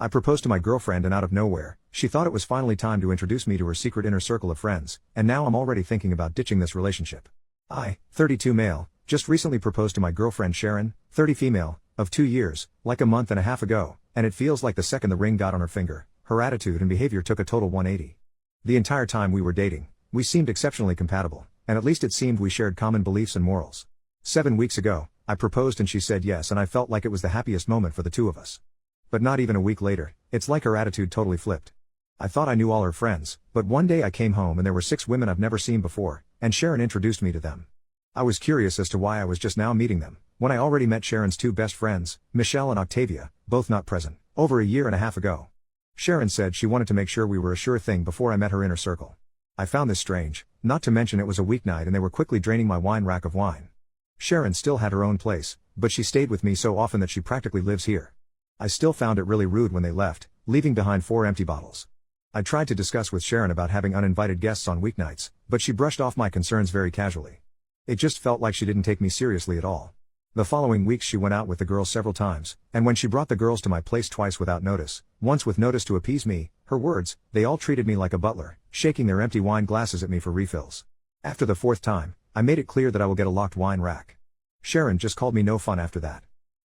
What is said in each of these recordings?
I proposed to my girlfriend and out of nowhere, she thought it was finally time to introduce me to her secret inner circle of friends, and now I'm already thinking about ditching this relationship. I, 32 male, just recently proposed to my girlfriend Sharon, 30 female, of 2 years, like a month and a half ago, and it feels like the second the ring got on her finger, her attitude and behavior took a total 180. The entire time we were dating, we seemed exceptionally compatible, and at least it seemed we shared common beliefs and morals. 7 weeks ago, I proposed and she said yes, and I felt like it was the happiest moment for the two of us. But not even a week later, it's like her attitude totally flipped. I thought I knew all her friends, but one day I came home and there were 6 women I've never seen before, and Sharon introduced me to them. I was curious as to why I was just now meeting them, when I already met Sharon's 2 best friends, Michelle and Octavia, both not present, over a year and a half ago. Sharon said she wanted to make sure we were a sure thing before I met her inner circle. I found this strange, not to mention it was a weeknight and they were quickly draining my wine rack of wine. Sharon still had her own place, but she stayed with me so often that she practically lives here. I still found it really rude when they left, leaving behind 4 empty bottles. I tried to discuss with Sharon about having uninvited guests on weeknights, but she brushed off my concerns very casually. It just felt like she didn't take me seriously at all. The following weeks she went out with the girls several times, and when she brought the girls to my place twice without notice, once with notice to appease me, her words, they all treated me like a butler, shaking their empty wine glasses at me for refills. After the 4th time, I made it clear that I will get a locked wine rack. Sharon just called me no fun after that.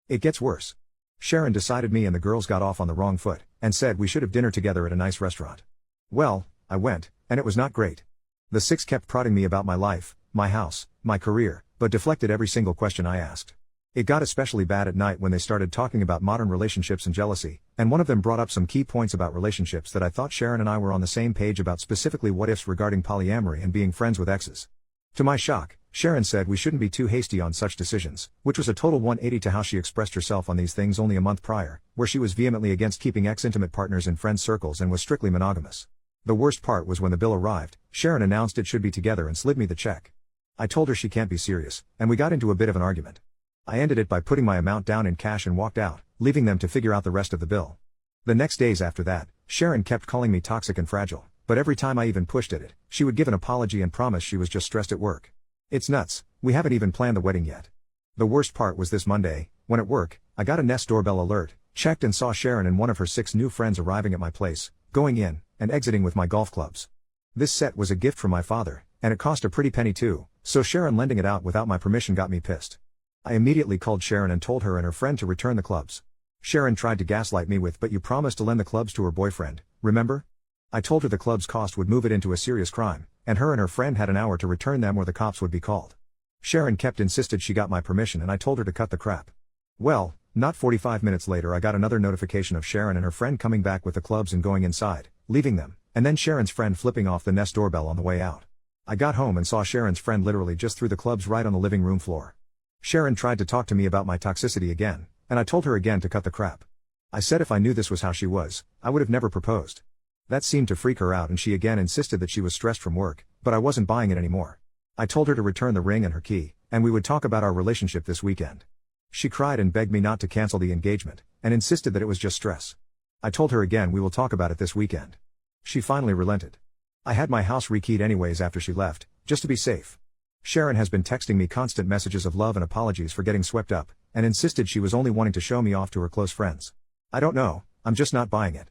It gets worse. Sharon decided me and the girls got off on the wrong foot, and said we should have dinner together at a nice restaurant. Well, I went, and it was not great. The 6 kept prodding me about my life, my house, my career, but deflected every single question I asked. It got especially bad at night when they started talking about modern relationships and jealousy, and one of them brought up some key points about relationships that I thought Sharon and I were on the same page about, specifically what ifs regarding polyamory and being friends with exes. To my shock, Sharon said we shouldn't be too hasty on such decisions, which was a total 180 to how she expressed herself on these things only a month prior, where she was vehemently against keeping ex-intimate partners in friend circles and was strictly monogamous. The worst part was when the bill arrived, Sharon announced it should be together and slid me the check. I told her she can't be serious, and we got into a bit of an argument. I ended it by putting my amount down in cash and walked out, leaving them to figure out the rest of the bill. The next days after that, Sharon kept calling me toxic and fragile, but every time I even pushed at it, she would give an apology and promise she was just stressed at work. It's nuts, we haven't even planned the wedding yet. The worst part was this Monday, when at work, I got a Nest doorbell alert, checked and saw Sharon and one of her 6 new friends arriving at my place, going in, and exiting with my golf clubs. This set was a gift from my father, and it cost a pretty penny too, so Sharon lending it out without my permission got me pissed. I immediately called Sharon and told her and her friend to return the clubs. Sharon tried to gaslight me with, "But you promised to lend the clubs to her boyfriend, remember?" I told her the club's cost would move it into a serious crime, and her friend had an hour to return them or the cops would be called. Sharon kept insisted she got my permission and I told her to cut the crap. Well, not 45 minutes later I got another notification of Sharon and her friend coming back with the clubs and going inside, leaving them, and then Sharon's friend flipping off the Nest doorbell on the way out. I got home and saw Sharon's friend literally just threw the clubs right on the living room floor. Sharon tried to talk to me about my toxicity again, and I told her again to cut the crap. I said if I knew this was how she was, I would have never proposed. That seemed to freak her out and she again insisted that she was stressed from work, but I wasn't buying it anymore. I told her to return the ring and her key, and we would talk about our relationship this weekend. She cried and begged me not to cancel the engagement, and insisted that it was just stress. I told her again we will talk about it this weekend. She finally relented. I had my house rekeyed anyways after she left, just to be safe. Sharon has been texting me constant messages of love and apologies for getting swept up, and insisted she was only wanting to show me off to her close friends. I don't know, I'm just not buying it.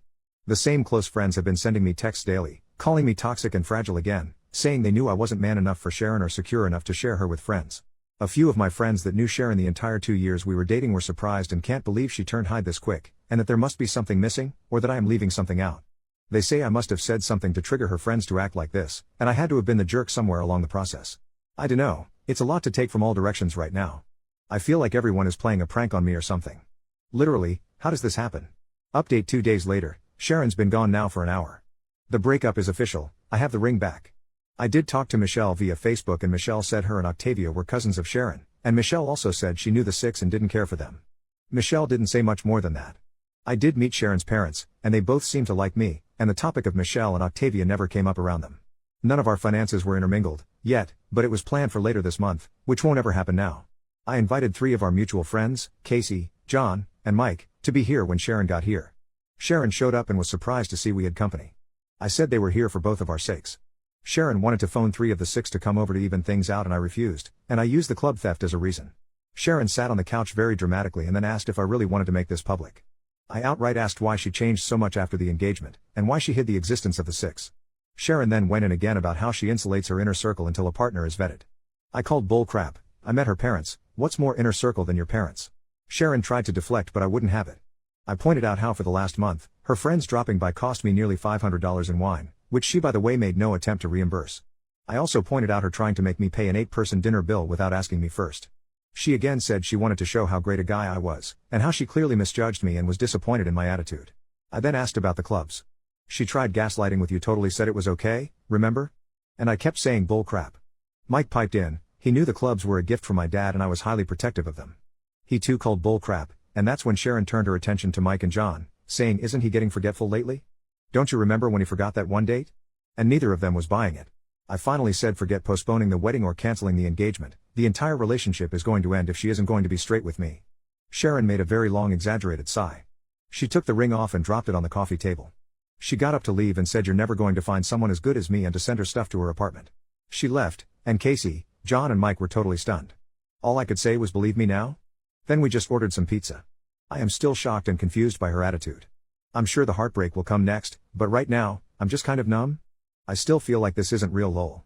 The same close friends have been sending me texts daily, calling me toxic and fragile again, saying they knew I wasn't man enough for Sharon or secure enough to share her with friends. A few of my friends that knew Sharon the entire 2 years we were dating were surprised and can't believe she turned hide this quick, and that there must be something missing, or that I am leaving something out. They say I must have said something to trigger her friends to act like this, and I had to have been the jerk somewhere along the process. I dunno, it's a lot to take from all directions right now. I feel like everyone is playing a prank on me or something. Literally, how does this happen? Update 2 days later, Sharon's been gone now for an hour. The breakup is official, I have the ring back. I did talk to Michelle via Facebook and Michelle said her and Octavia were cousins of Sharon, and Michelle also said she knew the 6 and didn't care for them. Michelle didn't say much more than that. I did meet Sharon's parents, and they both seemed to like me, and the topic of Michelle and Octavia never came up around them. None of our finances were intermingled, yet, but it was planned for later this month, which won't ever happen now. I invited 3 of our mutual friends, Casey, John, and Mike, to be here when Sharon got here. Sharon showed up and was surprised to see we had company. I said they were here for both of our sakes. Sharon wanted to phone 3 of the 6 to come over to even things out and I refused, and I used the club theft as a reason. Sharon sat on the couch very dramatically and then asked if I really wanted to make this public. I outright asked why she changed so much after the engagement, and why she hid the existence of the six. Sharon then went in again about how she insulates her inner circle until a partner is vetted. I called bull crap. I met her parents. What's more inner circle than your parents? Sharon tried to deflect, but I wouldn't have it. I pointed out how for the last month, her friends dropping by cost me nearly $500 in wine, which she by the way made no attempt to reimburse. I also pointed out her trying to make me pay an 8-person dinner bill without asking me first. She again said she wanted to show how great a guy I was, and how she clearly misjudged me and was disappointed in my attitude. I then asked about the clubs. She tried gaslighting with you, totally said it was okay, remember? And I kept saying bull crap. Mike piped in. He knew the clubs were a gift from my dad and I was highly protective of them. He too called bull crap, and that's when Sharon turned her attention to Mike and John, saying, isn't he getting forgetful lately? Don't you remember when he forgot that one date? And neither of them was buying it. I finally said forget postponing the wedding or canceling the engagement, the entire relationship is going to end if she isn't going to be straight with me. Sharon made a very long exaggerated sigh. She took the ring off and dropped it on the coffee table. She got up to leave and said you're never going to find someone as good as me and to send her stuff to her apartment. She left, and Casey, John and Mike were totally stunned. All I could say was believe me now? Then we just ordered some pizza. I am still shocked and confused by her attitude. I'm sure the heartbreak will come next, but right now, I'm just kind of numb. I still feel like this isn't real lol.